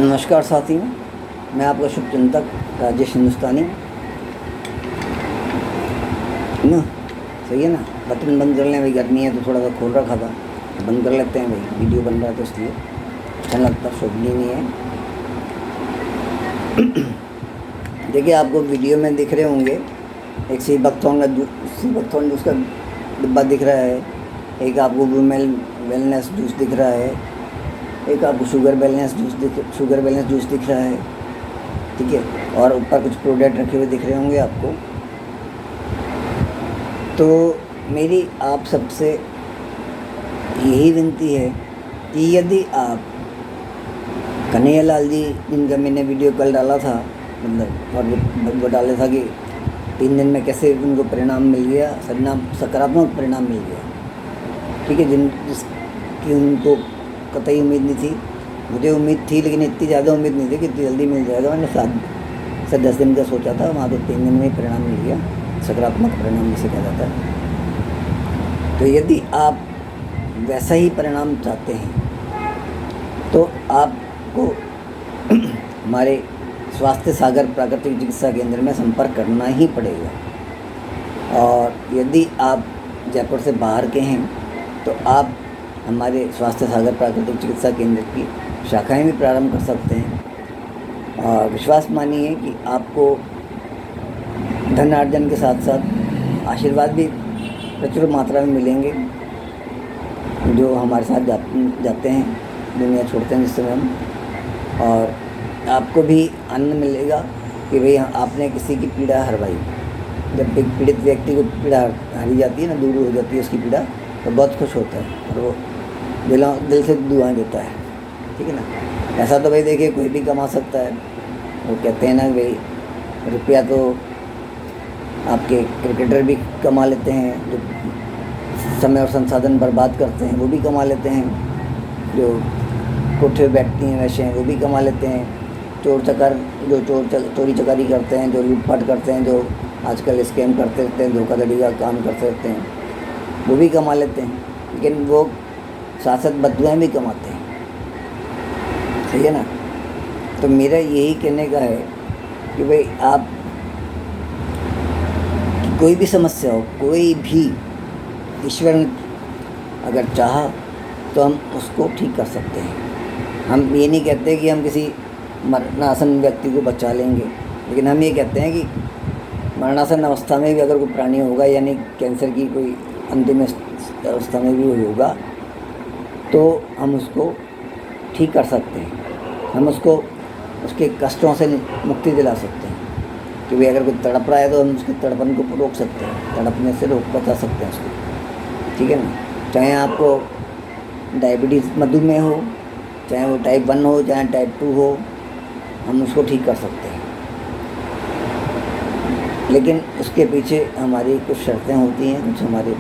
नमस्कार साथियों, मैं आपका शुभचिंतक राजेश हिंदुस्तानी ना। सही है ना। बटन बंद कर लें भाई, गर्मी है तो थोड़ा सा खोल रखा था, बंद कर लेते हैं भाई। वीडियो बन रहा है तो इसलिए अच्छा लगता, शोभनीय नहीं है। देखिए, आपको वीडियो में दिख रहे होंगे एक सीबकथॉर्न जूस का डिब्बा दिख रहा है, एक आपको वुमेन वेलनेस जूस दिख रहा है, एक आपको शुगर बैलेंस जूस दिख रहा है, ठीक है। और ऊपर कुछ प्रोडक्ट रखे हुए दिख रहे होंगे आपको। तो मेरी आप सबसे यही विनती है कि यदि आप कन्हैयालाल जी, जिनका मैंने वीडियो कल डाला था, मतलब और वो डाला था कि 3 दिन में कैसे उनको परिणाम मिल गया, सकारात्मक परिणाम मिल गया, ठीक है। जिसकी उनको कतई उम्मीद नहीं थी। मुझे उम्मीद थी, लेकिन इतनी ज़्यादा उम्मीद नहीं थी कि इतनी जल्दी मिल जाएगा। मैंने 7 से 10 दिन का सोचा था, वहाँ तो 3 दिन में ही परिणाम मिल गया, सकारात्मक परिणाम जिसे कहा जाता है। तो यदि आप वैसा ही परिणाम चाहते हैं तो आपको हमारे स्वास्थ्य सागर प्राकृतिक चिकित्सा केंद्र में संपर्क करना ही पड़ेगा। और यदि आप जयपुर से बाहर के हैं तो आप हमारे स्वास्थ्य सागर प्राकृतिक चिकित्सा केंद्र की शाखाएं भी प्रारंभ कर सकते हैं। और विश्वास मानिए कि आपको धनार्जन के साथ साथ आशीर्वाद भी प्रचुर मात्रा में मिलेंगे। जो हमारे साथ जाते हैं, दुनिया छोड़ते हैं जिस समय हम, और आपको भी आनंद मिलेगा कि भाई आपने किसी की पीड़ा हरवाई। जब एक पीड़ित व्यक्ति को पीड़ा हरी जाती है ना, दूर हो जाती है उसकी पीड़ा, तो बहुत खुश होता है और वो दिल से दुआएं देता है, ठीक है ना। ऐसा तो भाई देखिए कोई भी कमा सकता है। वो कहते हैं ना भाई, रुपया तो आपके क्रिकेटर भी कमा लेते हैं, जो समय और संसाधन बर्बाद करते हैं वो भी कमा लेते हैं, जो कोठे बैठती हैं वैसे हैं वो भी कमा लेते हैं, चोरी चकारी करते हैं, जो लूटपाट करते हैं, जो आजकल स्कैम करते रहते हैं, धोखाधड़ी का काम करते रहते हैं, वो भी कमा लेते हैं। लेकिन वो शासक बदुआएँ भी कमाते हैं, सही है ना। तो मेरा यही कहने का है कि भाई आप कोई भी समस्या हो, कोई भी, ईश्वर ने अगर चाहा तो हम उसको ठीक कर सकते हैं। हम ये नहीं कहते कि हम किसी मरणासन व्यक्ति को बचा लेंगे, लेकिन हम ये कहते हैं कि मरणासन अवस्था में भी अगर कोई प्राणी होगा, यानी कैंसर की कोई अंतिम अवस्था में भी होगा, तो हम उसको ठीक कर सकते हैं। हम उसको उसके कष्टों से मुक्ति दिला सकते हैं कि भाई अगर कोई तड़प रहा है तो हम उसके तड़पन को रोक सकते हैं, तड़पने से बचा सकते हैं उसको, ठीक है ना। चाहे आपको डायबिटीज़, मधुमेह हो, चाहे वो टाइप 1 हो, चाहे टाइप 2 हो, हम उसको ठीक कर सकते हैं। लेकिन उसके पीछे हमारी कुछ शर्तें होती हैं, कुछ हमारी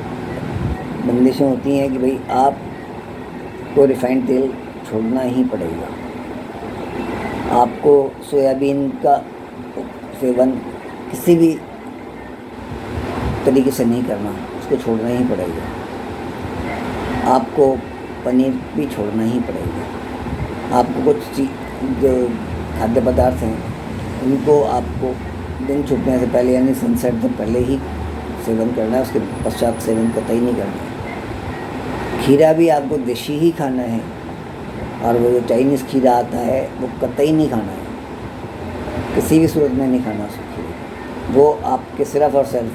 बंदिशें होती हैं कि भाई आपको रिफाइंड तेल छोड़ना ही पड़ेगा, आपको सोयाबीन का सेवन किसी भी तरीके से नहीं करना, उसको छोड़ना ही पड़ेगा, आपको पनीर भी छोड़ना ही पड़ेगा, आपको कुछ जो खाद्य पदार्थ हैं उनको आपको दिन छुपने से पहले, यानी सनसेट से पहले ही सेवन करना है, उसके पश्चात सेवन कतई नहीं करना है। खीरा भी आपको देशी ही खाना है, और वो जो चाइनीज़ खीरा आता है वो कतई नहीं खाना है, किसी भी सूरत में नहीं खाना उसको खीरा। वो आपके सिर्फ और सिर्फ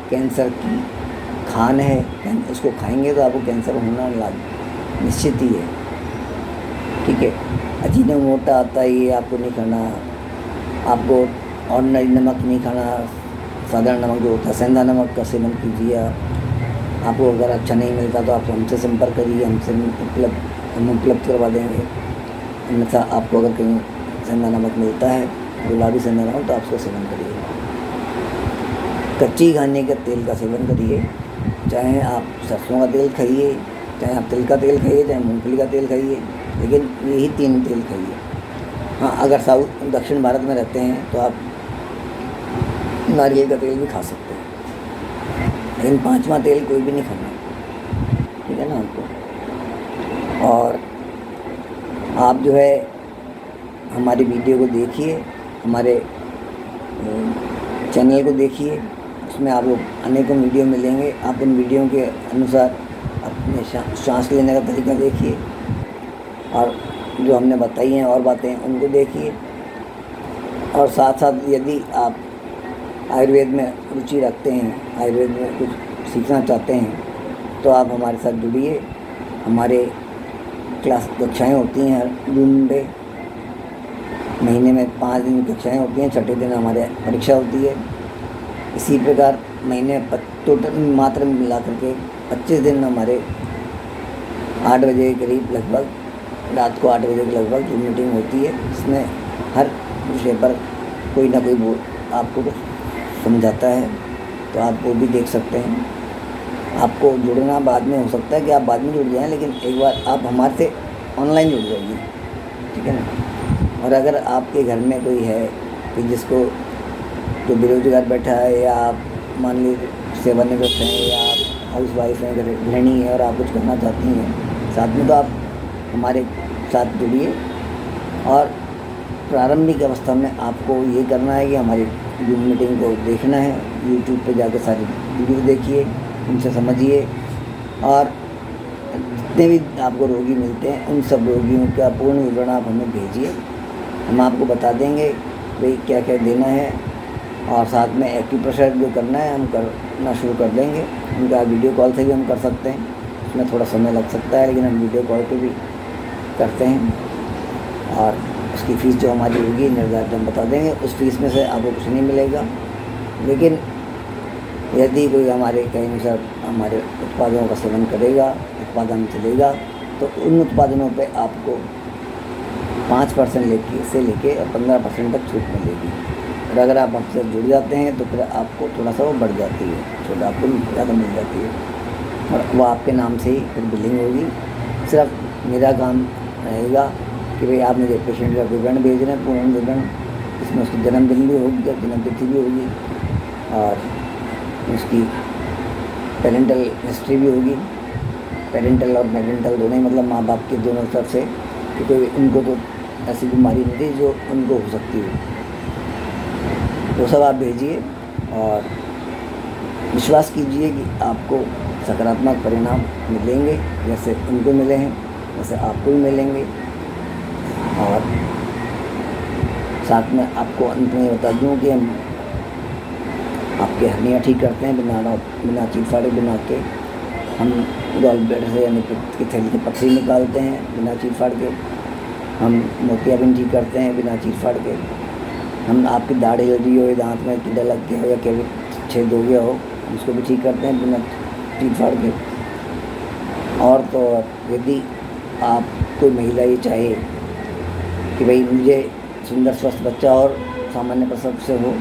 कैंसर की खान है, उसको खाएंगे तो आपको कैंसर होना निश्चित ही है, ठीक है। अजीनोमोटो आता है, ये आपको नहीं खाना। आपको ऑर्डिनरी नमक नहीं खाना, साधारण नमक जो होता है, सेंधा नमक का सेवन कीजिए। आपको अगर अच्छा नहीं मिलता तो आप हमसे संपर्क करिए, हम उपलब्ध करवा देंगे। अन्यथा आपको अगर कहीं सेंधा नमक मिलता है, गुलाबी सेंधा नमक, तो आप उसका सेवन करिए। कच्ची घानी के तेल का सेवन करिए, चाहे आप सरसों का तेल खाइए, चाहे आप तिल का तेल खाइए, चाहे मूंगफली का तेल खाइए, लेकिन यही 3 तेल खाइए। हाँ, अगर दक्षिण भारत में रहते हैं तो आप नारियल का तेल भी खा सकते हैं, लेकिन 5वां तेल कोई भी नहीं खाना, ठीक है ना आपको। और आप जो है हमारी वीडियो को देखिए, हमारे चैनल को देखिए, उसमें आपको अनेकों वीडियो मिलेंगे। आप उन वीडियो के अनुसार अपने सांस लेने का तरीका देखिए और जो हमने बताई हैं और बातें उनको देखिए। और साथ साथ यदि आप आयुर्वेद में रुचि रखते हैं, आयुर्वेद में कुछ सीखना चाहते हैं, तो आप हमारे साथ जुड़िए। हमारे क्लास कक्षाएँ होती हैं हर जून में, महीने में 5 दिन की कक्षाएँ होती हैं, छठे दिन हमारे परीक्षा होती है। इसी प्रकार महीने टोटल मात्रा में मिला करके 25 दिन हमारे 8 बजे के करीब लगभग, रात को 8 बजे के लगभग जूम मीटिंग होती है। इसमें हर विषय पर कोई ना कोई आपको कुछ समझाता है, तो आप वो भी देख सकते हैं। आपको जुड़ना बाद में हो सकता है कि आप बाद में जुड़ जाएं, लेकिन एक बार आप हमारे से ऑनलाइन जुड़ जाइए, ठीक है ना। और अगर आपके घर में कोई है कि जिसको जो बेरोजगार बैठा है, या आप मान लीजिए सेवानिवृत्त हैं, या आप हाउस वाइफ हैं, गृहिणी है और आप कुछ करना चाहती हैं साथ में, तो आप हमारे साथ जुड़िए। और प्रारंभिक अवस्था में आपको ये करना है कि हमारी जूम मीटिंग को देखना है, यूट्यूब पे जाकर सारी वीडियो देखिए, उनसे समझिए। और जितने भी आपको रोगी मिलते हैं उन सब रोगियों का पूर्ण विवरण आप हमें भेजिए, हम आपको बता देंगे भाई क्या क्या देना है। और साथ में एक्यूप्रेशर जो करना है हम करना शुरू कर देंगे। उनका वीडियो कॉल से भी हम कर सकते हैं, उसमें थोड़ा समय लग सकता है, लेकिन हम वीडियो कॉल पे भी करते हैं। और उसकी फ़ीस जो हमारी होगी निर्धारित हम बता देंगे। उस फीस में से आपको कुछ नहीं मिलेगा, लेकिन यदि कोई हमारे कहीं अनुसार हमारे उत्पादों का सेवन करेगा, उत्पादन चलेगा, तो उन उत्पादनों पे आपको 5% से लेके और 15% तक छूट मिलेगी। और अगर आप हमसे जुड़ जाते हैं तो फिर आपको थोड़ा सा वो बढ़ जाती है, छूट आपको ज़्यादा मिल जाती है, और वो आपके नाम से ही फिर बिलिंग होगी। सिर्फ मेरा काम रहेगा कि भाई आप मुझे पेशेंट का विवरण भेज रहे हैं, पूर्ण विवरण, इसमें उसकी जन्मदिन भी होगी, जन्मतिथि भी होगी, और उसकी पेरेंटल हिस्ट्री भी होगी। पेरेंटल और पेरेंटल दोनों ही, मतलब माँ बाप के दोनों तरफ से, क्योंकि उनको तो ऐसी बीमारी नहीं थी जो उनको हो सकती है। वो सब आप भेजिए और विश्वास कीजिए कि आपको सकारात्मक परिणाम मिलेंगे, जैसे उनको मिले हैं वैसे आपको भी मिलेंगे। और साथ में आपको अंत में बता दूँ कि हम आपके हर्निया ठीक करते हैं बिना चीर फाड़े, बिना के। हम गॉल ब्लैडर से यानी पित्त की थैली की पथरी निकालते हैं बिना चीर फाड़ के। हम मोतियाबिंद ठीक करते हैं बिना चीर फाड़ के। हम आपकी दाढ़ हिल रही हो, दांत में कीड़ा लग गया हो, या कैविटी छेद हो गया हो, उसको भी ठीक करते हैं बिना चीर फाड़ के। और तो यदि आप कोई महिला ये चाहे कि भाई मुझे सुंदर स्वस्थ बच्चा और सामान्य प्रसव से हो,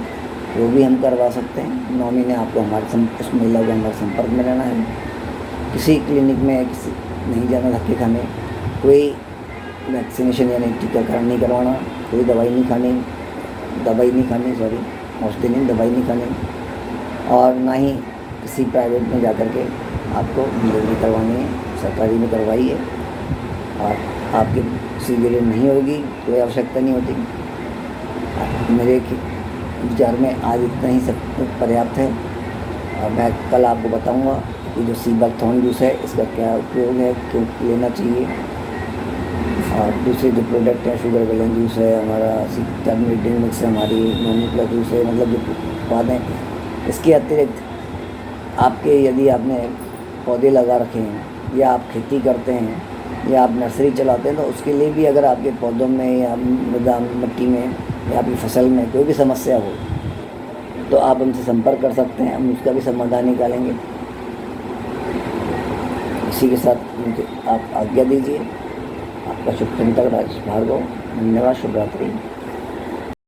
वो भी हम करवा सकते हैं। 9 महीने आपको उस महिला को हमारे संपर्क में रहना है। किसी क्लिनिक में किसी नहीं जाना धक्के खाने, कोई वैक्सीनेशन यानी टीकाकरण नहीं करवाना, कोई दवाई नहीं खानी, औषधि नहीं, दवाई नहीं खानी, और ना ही किसी प्राइवेट में जा कर के आपको डिलीवरी करवानी है। सरकारी में करवाइए और आपकी सीजरियन नहीं होगी, कोई आवश्यकता नहीं होती। मेरे विचार में आज इतना ही सब पर्याप्त है। और मैं कल आपको बताऊंगा कि जो सीबैक्थॉन जूस है इसका क्या उपयोग है, क्यों लेना चाहिए। और दूसरे जो प्रोडक्ट है, शुगर बैलेंस जूस है हमारा, टर्मरिक मिक्स है हमारी, नॉनिकला जूस है, मतलब जो उत्पाद हैं। इसके अतिरिक्त आपके यदि आपने पौधे लगा रखे हैं, या आप खेती करते हैं, या आप नर्सरी चलाते हैं, तो उसके लिए भी अगर आपके पौधों में या मृदा मिट्टी में या आपकी फसल में कोई भी समस्या हो, तो आप हमसे संपर्क कर सकते हैं, हम उसका भी समाधान निकालेंगे। इसी के साथ मुझे आप आज्ञा दीजिए। आपका शुभ चिंतक राजेश भार्गव। धन्यवाद। शुभ रात्रि।